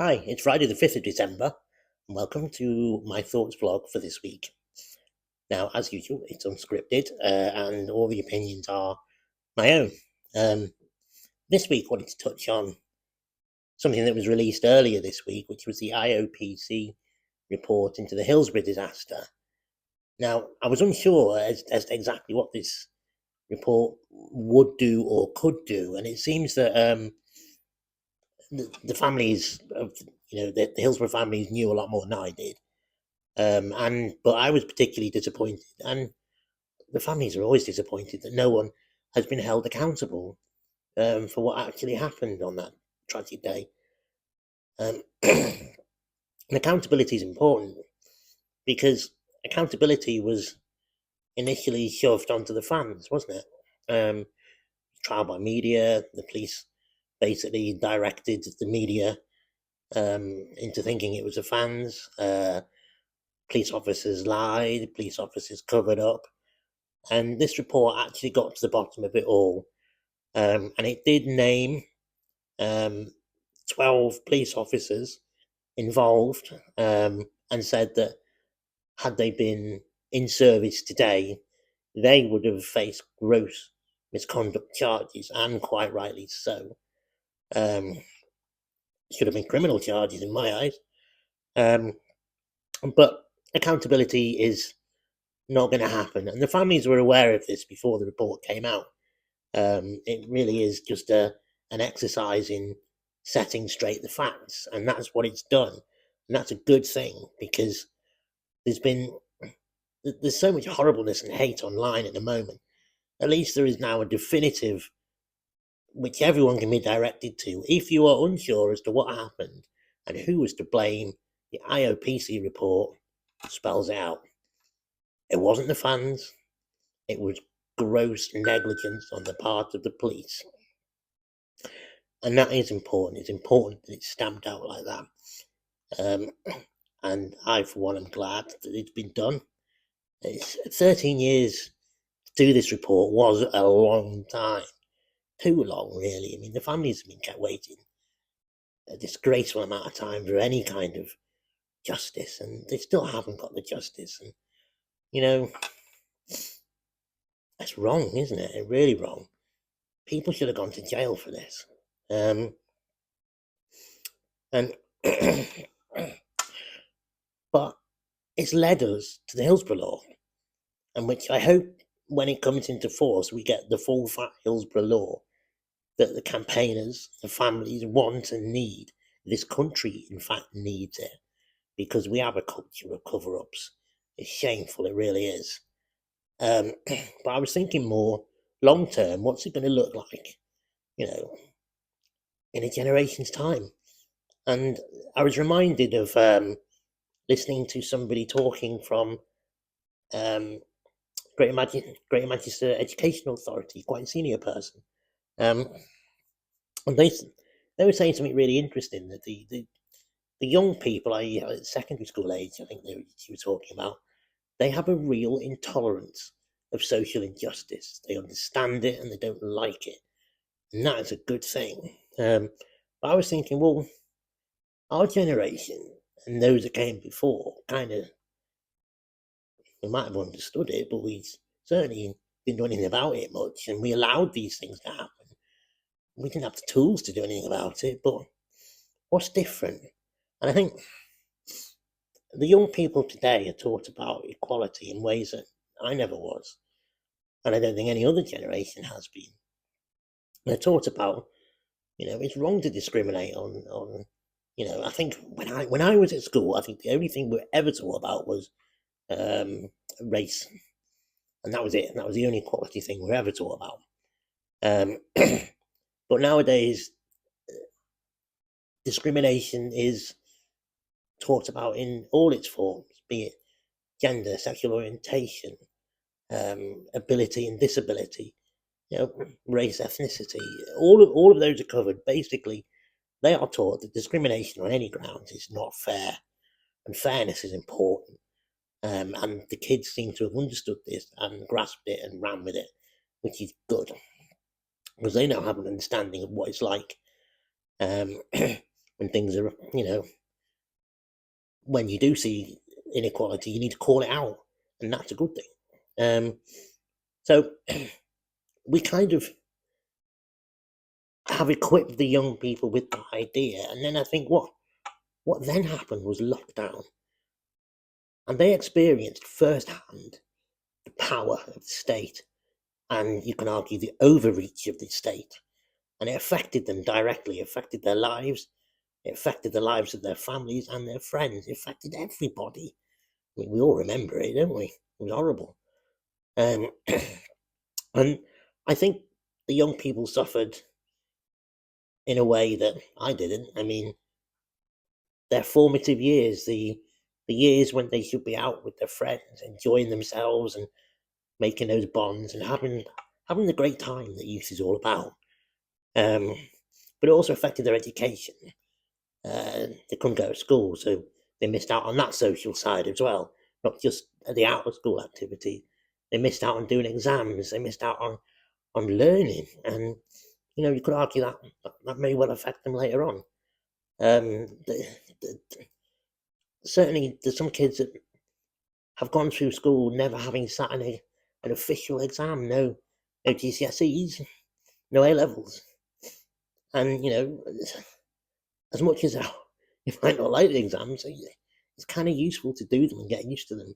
Hi, it's Friday the 5th of December, and welcome to my thoughts vlog for this week. Now, as usual, it's unscripted, and all the opinions are my own. This week, I wanted to touch on something that was released earlier this week, which was the IOPC report into the Hillsborough disaster. Now, I was unsure as to exactly what this report would do or could do, and it seems that the families of the Hillsborough families knew a lot more than I did. But I was particularly disappointed, and the families are always disappointed that no one has been held accountable for what actually happened on that tragic day. And accountability is important because accountability was initially shoved onto the fans, wasn't it? Trial by media, the police basically directed the media into thinking it was the fans. Police officers lied, police officers covered up, and this report actually got to the bottom of it all, and it did name 12 police officers involved, and said that had they been in service today, they would have faced gross misconduct charges, and quite rightly so. Should have been criminal charges in my eyes. But accountability is not going to happen, and the families were aware of this before the report came out. It really is just an exercise in setting straight the facts, and that's what it's done, and that's a good thing because there's so much horribleness and hate online at the moment. At least there is now a definitive which everyone can be directed to. If you are unsure as to what happened and who was to blame, the IOPC report spells out. It wasn't the fans, it was gross negligence on the part of the police. And that is important. It's important that it's stamped out like that. And I, for one, am glad that it's been done. 13 years to do this report was a long time. Too long, really. I mean, the families have been kept waiting a disgraceful amount of time for any kind of justice, and they still haven't got the justice. And, that's wrong, isn't it? It's really wrong. People should have gone to jail for this. And but it's led us to the Hillsborough Law, and which I hope when it comes into force, we get the full fat Hillsborough Law that the campaigners, the families want and need. This country, in fact, needs it because we have a culture of cover-ups. It's shameful, it really is. But I was thinking more long-term, what's it going to look like, in a generation's time? And I was reminded of listening to somebody talking from Greater Manchester Educational Authority, quite a senior person. And they were saying something really interesting, that the young people, at secondary school age, I think she was talking about, they have a real intolerance of social injustice. They understand it and they don't like it. And that is a good thing. But I was thinking, well, our generation and those that came before we might have understood it, but we certainly didn't do anything about it much, and we allowed these things to happen. We didn't have the tools to do anything about it, but what's different? And I think the young people today are taught about equality in ways that I never was, and I don't think any other generation has been. They're taught about, it's wrong to discriminate on I think when I was at school, I think the only thing we were ever taught about was race, and that was it. And that was the only equality thing we were ever taught about. But nowadays, discrimination is taught about in all its forms, be it gender, sexual orientation, ability and disability, race, ethnicity. All of those are covered. Basically, they are taught that discrimination on any grounds is not fair, and fairness is important. And the kids seem to have understood this and grasped it and ran with it, which is good, because they now have an understanding of what it's like. when things are, when you do see inequality, you need to call it out, and that's a good thing. So we kind of have equipped the young people with the idea, and then I think what then happened was lockdown, and they experienced firsthand the power of the state, and you can argue the overreach of the state, and it affected them directly, affected their lives, it affected the lives of their families and their friends, it affected everybody. I mean, we all remember it, don't we? It was horrible. And I think the young people suffered in a way that I didn't. I mean, their formative years, the years when they should be out with their friends, enjoying themselves and making those bonds and having the great time that youth is all about. But it also affected their education. They couldn't go to school, so they missed out on that social side as well, not just the out of school activity. They missed out on doing exams. They missed out on learning, and you could argue that may well affect them later on. Certainly, there's some kids that have gone through school never having sat in an official exam, no GCSEs, no A levels, and as much as you might not like the exams, it's kind of useful to do them and get used to them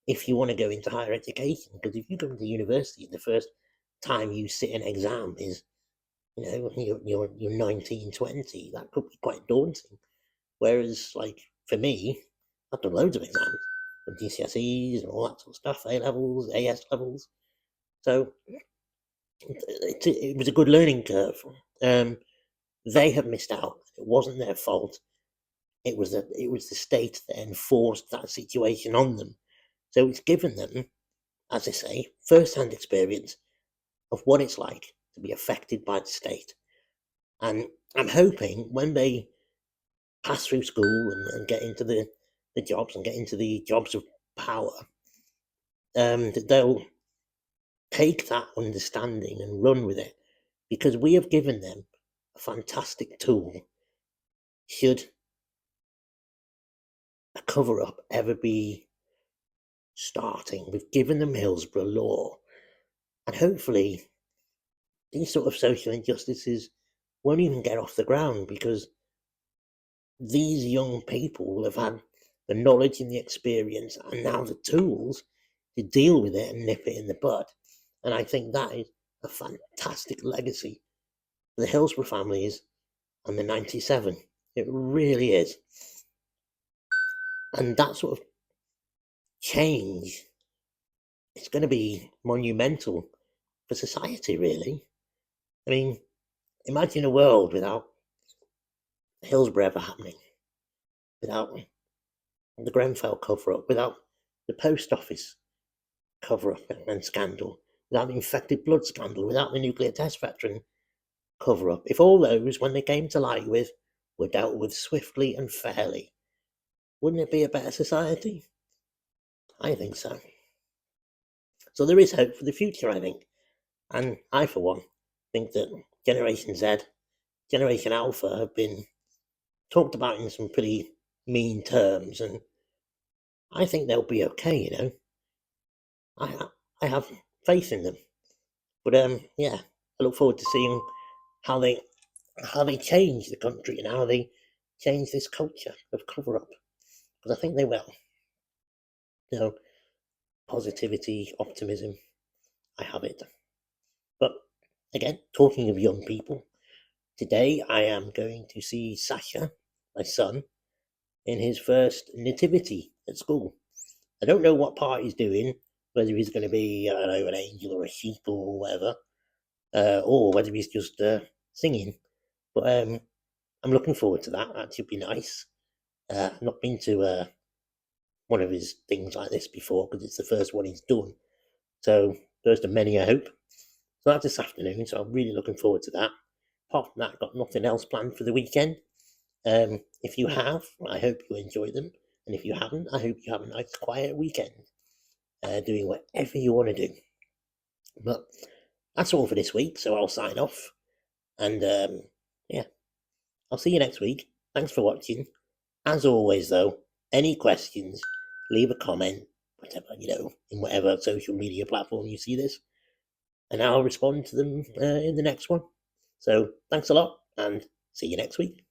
if you want to go into higher education. Because if you go into university, the first time you sit an exam is, you're 19, 20. That could be quite daunting. Whereas, like for me, I've done loads of exams, from GCSEs and all that sort of stuff, A levels, AS levels. So it was a good learning curve. They have missed out. It wasn't their fault. It was the state that enforced that situation on them. So it's given them, as I say, first-hand experience of what it's like to be affected by the state. And I'm hoping when they pass through school and get into the jobs and get into the jobs of power, that they'll take that understanding and run with it, because we have given them a fantastic tool should a cover-up ever be starting. We've given them Hillsborough law, and hopefully these sort of social injustices won't even get off the ground, because these young people will have had the knowledge and the experience and now the tools to deal with it and nip it in the bud. And I think that is a fantastic legacy for the Hillsborough families and the 97. It really is. And that sort of change, it's going to be monumental for society, really. I mean, imagine a world without Hillsborough ever happening, without the Grenfell cover-up, without the post office cover-up and scandal, without the infected blood scandal, without the nuclear test veteran cover-up. If all those, when they came to light with, were dealt with swiftly and fairly, wouldn't it be a better society? I think so. So there is hope for the future, I think. And I, for one, think that Generation Z, Generation Alpha have been talked about in some pretty mean terms, and I think they'll be okay, I have faith in them. But yeah, I look forward to seeing how they change the country and how they change this culture of cover-up, because I think they will. Positivity, optimism, I have it. But again, talking of young people, today I am going to see Sasha, my son, in his first nativity at school. I don't know what part he's doing, whether he's going to be, I don't know, an angel or a sheep or whatever, or whether he's just singing. But I'm looking forward to that. That should be nice. Not been to one of his things like this before, because it's the first one he's done. So first of many, I hope. So that's this afternoon, so I'm really looking forward to that. Apart from that, I've got nothing else planned for the weekend. If you have, I hope you enjoy them. And if you haven't, I hope you have a nice quiet weekend, doing whatever you want to do. But that's all for this week, so I'll sign off. And yeah, I'll see you next week. Thanks for watching. As always, though, any questions, leave a comment, whatever, in whatever social media platform you see this, and I'll respond to them in the next one. So thanks a lot, and see you next week.